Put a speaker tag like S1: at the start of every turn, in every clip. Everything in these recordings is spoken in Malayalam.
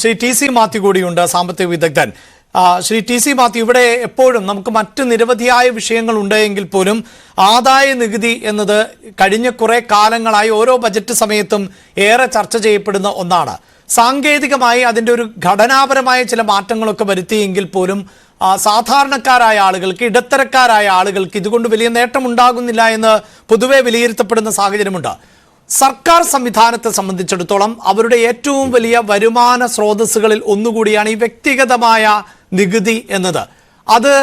S1: ശ്രീ ടി.സി. മാത്യു കൂടിയുണ്ട്, സാമ്പത്തിക വിദഗ്ധൻ. ശ്രീ ടി.സി. മാത്യു, ഇവിടെ എപ്പോഴും നമുക്ക് മറ്റ് നിരവധിയായ വിഷയങ്ങൾ ഉണ്ടെങ്കിൽ പോലും ആദായ നികുതി എന്നത് കഴിഞ്ഞ കുറെ കാലങ്ങളായി ഓരോ ബജറ്റ് സമയത്തും ഏറെ ചർച്ച ചെയ്യപ്പെടുന്ന ഒന്നാണ്. സാങ്കേതികമായി അതിൻ്റെ ഒരു ഘടനാപരമായ ചില മാറ്റങ്ങളൊക്കെ വരുത്തിയെങ്കിൽ പോലും സാധാരണക്കാരായ ആളുകൾക്ക്, ഇടത്തരക്കാരായ ആളുകൾക്ക് ഇതുകൊണ്ട് വലിയ നേട്ടമുണ്ടാകുന്നില്ല എന്ന് പൊതുവെ വിലയിരുത്തപ്പെടുന്ന സാഹചര്യമുണ്ട്. സർക്കാർ സംവിധാനത്തെ സംബന്ധിച്ചിടത്തോളം അവരുടെ ഏറ്റവും വലിയ വരുമാന സ്രോതസ്സുകളിൽ ഒന്നുകൂടിയാണ് ഈ വ്യക്തിഗതമായ നികുതി എന്നത്. അത്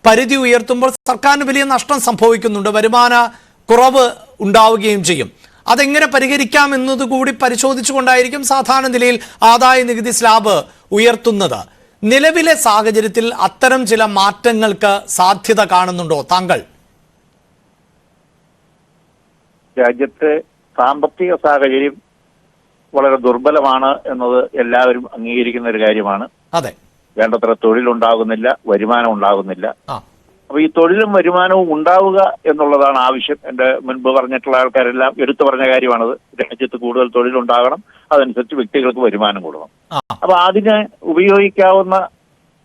S1: പരിധി ഉയർത്തുമ്പോൾ സർക്കാരിന് വലിയ നഷ്ടം സംഭവിക്കുന്നുണ്ട്, വരുമാന കുറവ് ഉണ്ടാവുകയും ചെയ്യും. അതെങ്ങനെ പരിഹരിക്കാം എന്നതുകൂടി പരിശോധിച്ചുകൊണ്ടായിരിക്കും സാധാരണ നിലയിൽ ആദായ നികുതി സ്ലാബ് ഉയർത്തുന്നത്. നിലവിലെ സാഹചര്യത്തിൽ അത്തരം ചില മാറ്റങ്ങൾക്ക് സാധ്യത കാണുന്നുണ്ടോ താങ്കൾ?
S2: രാജ്യത്തെ സാമ്പത്തിക സാഹചര്യം വളരെ ദുർബലമാണ് എന്നത് എല്ലാവരും അംഗീകരിക്കുന്ന ഒരു കാര്യമാണ്.
S1: അതെ,
S2: വേണ്ടത്ര തൊഴിലുണ്ടാകുന്നില്ല, വരുമാനം ഉണ്ടാകുന്നില്ല. അപ്പൊ ഈ തൊഴിലും വരുമാനവും ഉണ്ടാവുക എന്നുള്ളതാണ് ആവശ്യം. എന്റെ മുൻപ് പറഞ്ഞിട്ടുള്ള ആൾക്കാരെല്ലാം എടുത്തു പറഞ്ഞ കാര്യമാണത്. രാജ്യത്ത് കൂടുതൽ തൊഴിലുണ്ടാകണം, അതനുസരിച്ച് വ്യക്തികൾക്ക് വരുമാനം കൊടുക്കണം. അപ്പൊ അതിന് ഉപയോഗിക്കാവുന്ന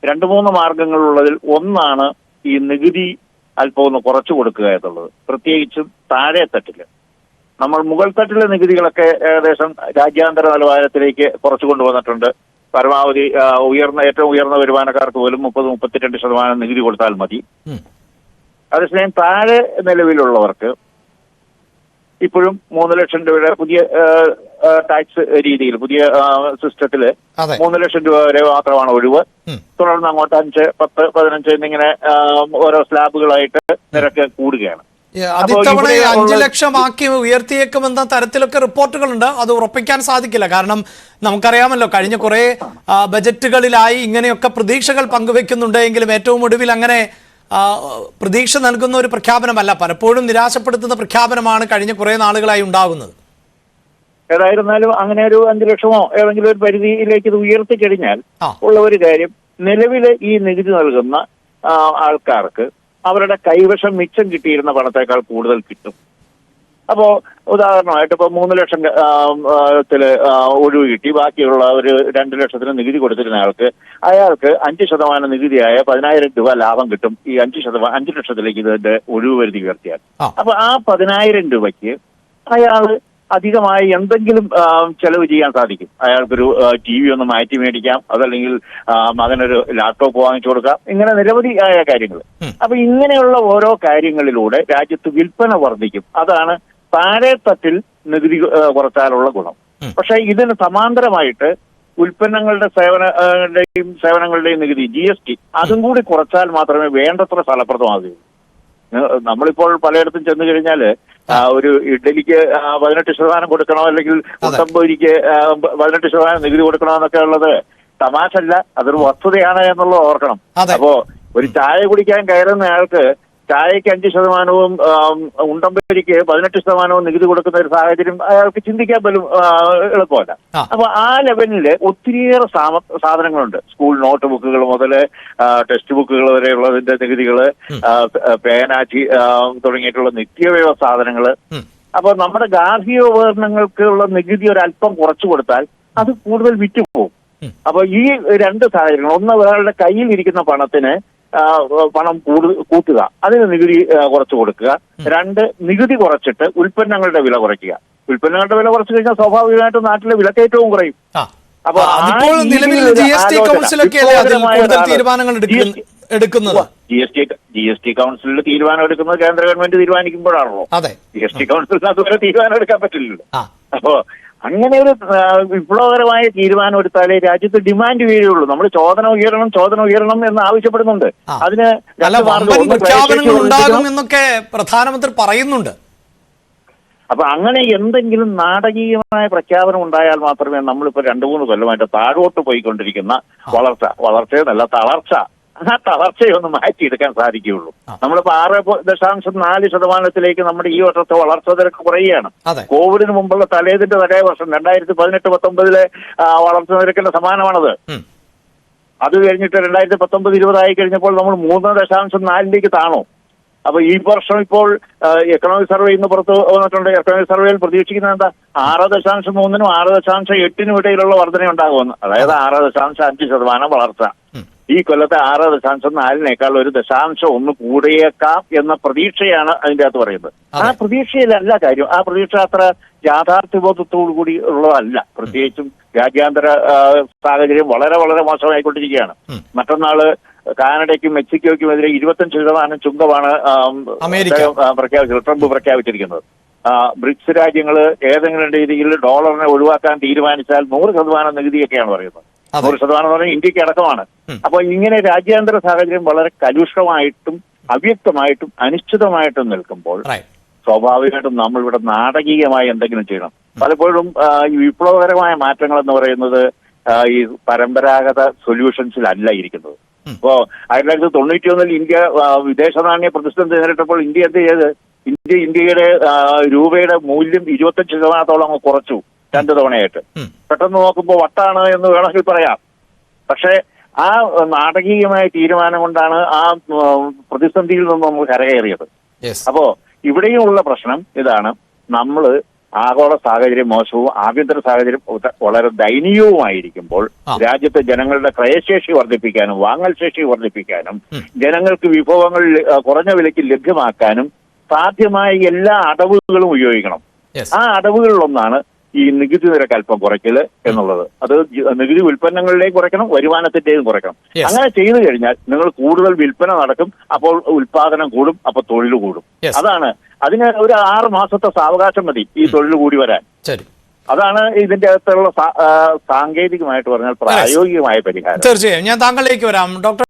S2: 2-3 മാർഗങ്ങളുള്ളതിൽ ഒന്നാണ് ഈ നികുതി അല്പം ഒന്ന് കുറച്ചു കൊടുക്കുക എന്നുള്ളത്. പ്രത്യേകിച്ചും താഴെ തട്ടില്. നമ്മൾ മുകൾ തട്ടിലെ നികുതികളൊക്കെ ഏകദേശം രാജ്യാന്തര നിലവാരത്തിലേക്ക് കുറച്ചു കൊണ്ടുവന്നിട്ടുണ്ട്. പരമാവധി ഏറ്റവും ഉയർന്ന വരുമാനക്കാർക്ക് പോലും 30-32% നികുതി കൊടുത്താൽ മതി. അതേസമയം താഴെ നിലവിലുള്ളവർക്ക് ഇപ്പോഴും 3 ലക്ഷം രൂപയുടെ പുതിയ ടാക്സ് രീതിയിൽ, പുതിയ സിസ്റ്റത്തില് 3 ലക്ഷം രൂപ വരെ മാത്രമാണ് ഒഴിവ്. തുടർന്ന് അങ്ങോട്ട് 5, 10, 15 എന്നിങ്ങനെ ഓരോ സ്ലാബുകളായിട്ട് നിരക്ക് കൂടുകയാണ്.
S1: അതിത്തവണ 5 ലക്ഷമാക്കി ഉയർത്തിയേക്കുമെന്ന തരത്തിലൊക്കെ റിപ്പോർട്ടുകളുണ്ട്. അത് ഉറപ്പിക്കാൻ സാധിക്കില്ല. കാരണം നമുക്കറിയാമല്ലോ, കഴിഞ്ഞ കുറെ ബജറ്റുകളിലായി ഇങ്ങനെയൊക്കെ പ്രതീക്ഷകൾ പങ്കുവെക്കുന്നുണ്ടെങ്കിലും ഏറ്റവും ഒടുവിൽ അങ്ങനെ പ്രതീക്ഷ നൽകുന്ന ഒരു പ്രഖ്യാപനമല്ല, പലപ്പോഴും നിരാശപ്പെടുത്തുന്ന പ്രഖ്യാപനമാണ് കഴിഞ്ഞ കുറെ നാളുകളായി ഉണ്ടാകുന്നത്.
S2: ഏതായിരുന്നാലും അങ്ങനെ ഒരു 5 ലക്ഷമോ ഏതെങ്കിലും ഒരു പരിധിയിലേക്ക് ഇത് ഉയർത്തിക്കഴിഞ്ഞാൽ ഉള്ള ഒരു കാര്യം, നിലവിലെ ഈ നികുതി നൽകുന്ന ആൾക്കാർക്ക് അവരുടെ കൈവശം മിച്ചം കിട്ടിയിരുന്ന പണത്തേക്കാൾ കൂടുതൽ കിട്ടും. അപ്പോ ഉദാഹരണമായിട്ട് ഇപ്പൊ 3 ലക്ഷത്തില് ഒഴിവ് കിട്ടി, ബാക്കിയുള്ള ഒരു 2 ലക്ഷത്തിന് നികുതി കൊടുത്തിരുന്ന അയാൾക്ക് 5% നികുതിയായ 10,000 രൂപ ലാഭം കിട്ടും. ഈ 5 ലക്ഷത്തിലേക്ക് ഇതിന്റെ ഒഴിവ് പരിധി ഉയർത്തിയാൽ. അപ്പൊ ആ 10,000 രൂപയ്ക്ക് അയാള് അധികമായി എന്തെങ്കിലും ചെലവ് ചെയ്യാൻ സാധിക്കും. അയാൾക്കൊരു TV ഒന്ന് മാറ്റി മേടിക്കാം, അതല്ലെങ്കിൽ മകനൊരു ലാപ്ടോപ്പ് വാങ്ങിച്ചു കൊടുക്കാം. ഇങ്ങനെ നിരവധിയായ കാര്യങ്ങൾ. അപ്പൊ ഇങ്ങനെയുള്ള ഓരോ കാര്യങ്ങളിലൂടെ രാജ്യത്ത് വിൽപ്പന വർദ്ധിക്കും. അതാണ് താഴെ തട്ടിൽ നികുതി കുറച്ചാലുള്ള ഗുണം. പക്ഷെ ഇതിന് സമാന്തരമായിട്ട് ഉൽപ്പന്നങ്ങളുടെ സേവനങ്ങളുടെയും നികുതി GST അതും കൂടി കുറച്ചാൽ മാത്രമേ വേണ്ടത്ര ഫലപ്രദമാകൂ. നമ്മളിപ്പോൾ പലയിടത്തും ചെന്ന് കഴിഞ്ഞാല് ഒരു ഇഡ്ഡലിക്ക് 18% കൊടുക്കണോ, അല്ലെങ്കിൽ ഉത്തമ്പൊരിക്ക് 18% നികുതി കൊടുക്കണോ എന്നൊക്കെ ഉള്ളത് തമാശല്ല, അതൊരു വസ്തുതയാണ് എന്നുള്ളത് ഓർക്കണം. അപ്പോ ഒരു ചായ കുടിക്കാൻ കയറുന്ന ആൾക്ക് ചായക്ക് 5%, ഉണ്ടമ്പരിക്ക് 18% നികുതി കൊടുക്കുന്ന ഒരു സാഹചര്യം അയാൾക്ക് ചിന്തിക്കാൻ പോലും എളുപ്പമല്ല. അപ്പൊ ആ ലെവലില് ഒത്തിരിയേറെ സാധനങ്ങളുണ്ട്. സ്കൂൾ നോട്ട് ബുക്കുകൾ മുതൽ ടെക്സ്റ്റ് ബുക്കുകൾ വരെയുള്ളതിന്റെ നികുതികള്, പേനാച്ചി തുടങ്ങിയിട്ടുള്ള നിത്യവ്യവ സാധനങ്ങള്. അപ്പൊ നമ്മുടെ ഗാർഹിക ഉപകരണങ്ങൾക്കുള്ള നികുതി ഒരല്പം കുറച്ചു കൊടുത്താൽ അത് കൂടുതൽ വിറ്റുപോകും. അപ്പൊ ഈ 2 സാഹചര്യങ്ങൾ, ഒന്ന് ഒരാളുടെ കയ്യിൽ ഇരിക്കുന്ന പണത്തിന് പണം കൂട്ടുക, അതിന് നികുതി കുറച്ചു കൊടുക്കുക. 2, നികുതി കുറച്ചിട്ട് ഉൽപ്പന്നങ്ങളുടെ വില കുറയ്ക്കുക. ഉൽപ്പന്നങ്ങളുടെ വില കുറച്ചു കഴിഞ്ഞാൽ സ്വാഭാവികമായിട്ടും നാട്ടിലെ വിലക്കയറ്റവും കുറയും. അപ്പൊ GST കൗൺസിലിൽ തീരുമാനം എടുക്കുന്നത് കേന്ദ്ര ഗവൺമെന്റ് തീരുമാനിക്കുമ്പോഴാണല്ലോ. GST കൗൺസിലിന് അതുവരെ തീരുമാനം എടുക്കാൻ പറ്റില്ലല്ലോ. അപ്പോ അങ്ങനെ ഒരു വിപ്ലവകരമായ തീരുമാനം എടുത്താലേ രാജ്യത്ത് ഡിമാൻഡ് വീഴുള്ളൂ. നമ്മൾ ചോദന ഉയരണം എന്ന് ആവശ്യപ്പെടുന്നുണ്ട്. അതിന്
S1: എന്നൊക്കെ പ്രധാനമന്ത്രി പറയുന്നുണ്ട്.
S2: അപ്പൊ അങ്ങനെ എന്തെങ്കിലും നാടകീയമായ പ്രഖ്യാപനം ഉണ്ടായാൽ മാത്രമേ നമ്മളിപ്പോ 2-3 കൊല്ലമായിട്ട് താഴോട്ട് പോയിക്കൊണ്ടിരിക്കുന്ന വളർച്ചയെന്നല്ല തളർച്ച, ആ തളർച്ചയൊന്ന് മാറ്റിയെടുക്കാൻ സാധിക്കുകയുള്ളൂ. നമ്മളിപ്പോ 6.4% നമ്മുടെ ഈ വർഷത്തെ വളർച്ചാ നിരക്ക് കുറയുകയാണ്. കോവിഡിന് മുമ്പുള്ള തലേ വർഷം 2018-19 വളർച്ചാ നിരക്കിന്റെ സമാനമാണത്. അത് കഴിഞ്ഞിട്ട് 2019-20 ആയി കഴിഞ്ഞപ്പോൾ നമ്മൾ 3.4 താണു. അപ്പൊ ഈ വർഷം ഇപ്പോൾ എക്കണോമിക് സർവേ ഇന്ന് പുറത്ത് വന്നിട്ടുണ്ട്. എക്കണോമിക് സർവേയിൽ പ്രതീക്ഷിക്കുന്നത് എന്താ? 6.3-നും 6.8-നും ഇടയിലുള്ള വർധന ഉണ്ടാകുമെന്ന്. അതായത് 6.5% വളർച്ച. ഈ കൊല്ലത്തെ 6.4-നേക്കാൾ 1.1 കൂടിയേക്കാം എന്ന പ്രതീക്ഷയാണ് അതിന്റെ അകത്ത് പറയുന്നത്. ആ പ്രതീക്ഷയിലല്ല കാര്യം. ആ പ്രതീക്ഷ അത്ര യാഥാർത്ഥ്യബോധത്തോടു കൂടി ഉള്ളതല്ല. പ്രത്യേകിച്ചും രാജ്യാന്തര സാഹചര്യം വളരെ വളരെ മോശമായിക്കൊണ്ടിരിക്കുകയാണ്. മറ്റന്നാള് കാനഡയ്ക്കും മെക്സിക്കോയ്ക്കുമെതിരെ 25% ചുങ്കമാണ് ട്രംപ് പ്രഖ്യാപിച്ചിരിക്കുന്നത്. ബ്രിക്സ് രാജ്യങ്ങൾ ഏതെങ്കിലും രീതിയിൽ ഡോളറിനെ ഒഴിവാക്കാൻ തീരുമാനിച്ചാൽ 100% നികുതിയൊക്കെയാണ് പറയുന്നത്. 100% എന്ന് പറഞ്ഞാൽ ഇന്ത്യക്ക് അടക്കമാണ്. അപ്പൊ ഇങ്ങനെ രാജ്യാന്തര സാഹചര്യം വളരെ കലുഷിതമായിട്ടും അവ്യക്തമായിട്ടും അനിശ്ചിതമായിട്ടും നിൽക്കുമ്പോൾ സ്വാഭാവികമായിട്ടും നമ്മൾ ഇവിടെ നാടകീയമായി എന്തെങ്കിലും ചെയ്യണം. പലപ്പോഴും ഈ വിപ്ലവകരമായ മാറ്റങ്ങൾ എന്ന് പറയുന്നത് ഈ പരമ്പരാഗത സൊല്യൂഷൻസിലല്ല ഇരിക്കുന്നത്. ഇപ്പോ 1991 ഇന്ത്യ വിദേശ നാണ്യ പ്രതിസന്ധി നേരിട്ടപ്പോൾ ഇന്ത്യ എന്ത് ചെയ്ത്? ഇന്ത്യയുടെ രൂപയുടെ മൂല്യം 25% കുറച്ചു 2 തവണയായിട്ട്. പെട്ടെന്ന് നോക്കുമ്പോൾ വട്ടാണ് എന്ന് വേണമെങ്കിൽ പറയാം. പക്ഷെ ആ നാടകീയമായ തീരുമാനം കൊണ്ടാണ് ആ പ്രതിസന്ധിയിൽ നിന്ന് നമ്മൾ കരകയറിയത്. അപ്പോ ഇവിടെയുമുള്ള പ്രശ്നം ഇതാണ്. നമ്മൾ ആഗോള സാഹചര്യം മോശവും ആഭ്യന്തര സാഹചര്യം വളരെ ദയനീയവുമായിരിക്കുമ്പോൾ രാജ്യത്തെ ജനങ്ങളുടെ ക്രയശേഷി വർദ്ധിപ്പിക്കാനും വാങ്ങൽ ശേഷി വർദ്ധിപ്പിക്കാനും ജനങ്ങൾക്ക് വിഭവങ്ങൾ കുറഞ്ഞ വിലയ്ക്ക് ലഭ്യമാക്കാനും സാധ്യമായ എല്ലാ അടവുകളും ഉപയോഗിക്കണം. ആ അടവുകളിലൊന്നാണ് ഈ നികുതി നിരക്ക് അല്പം കുറയ്ക്കല് എന്നുള്ളത്. അത് നികുതി ഉൽപ്പന്നങ്ങളിലേക്ക് കുറയ്ക്കണം, വരുമാനത്തിന്റെയും കുറയ്ക്കണം. അങ്ങനെ ചെയ്തു കഴിഞ്ഞാൽ നിങ്ങൾ കൂടുതൽ വിൽപ്പന നടക്കും, അപ്പോൾ ഉൽപാദനം കൂടും, അപ്പൊ തൊഴിൽ കൂടും. അതാണ്. അതിന് ഒരു 6 മാസത്തെ സാവകാശം മതി ഈ തൊഴിൽ കൂടി വരാൻ. അതാണ് ഇതിന്റെ അകത്തുള്ള സാങ്കേതികമായിട്ട് പറഞ്ഞാൽ പ്രായോഗികമായ പരിഹാരം.
S1: തീർച്ചയായും ഞാൻ താങ്കളിലേക്ക് വരാം ഡോക്ടർ.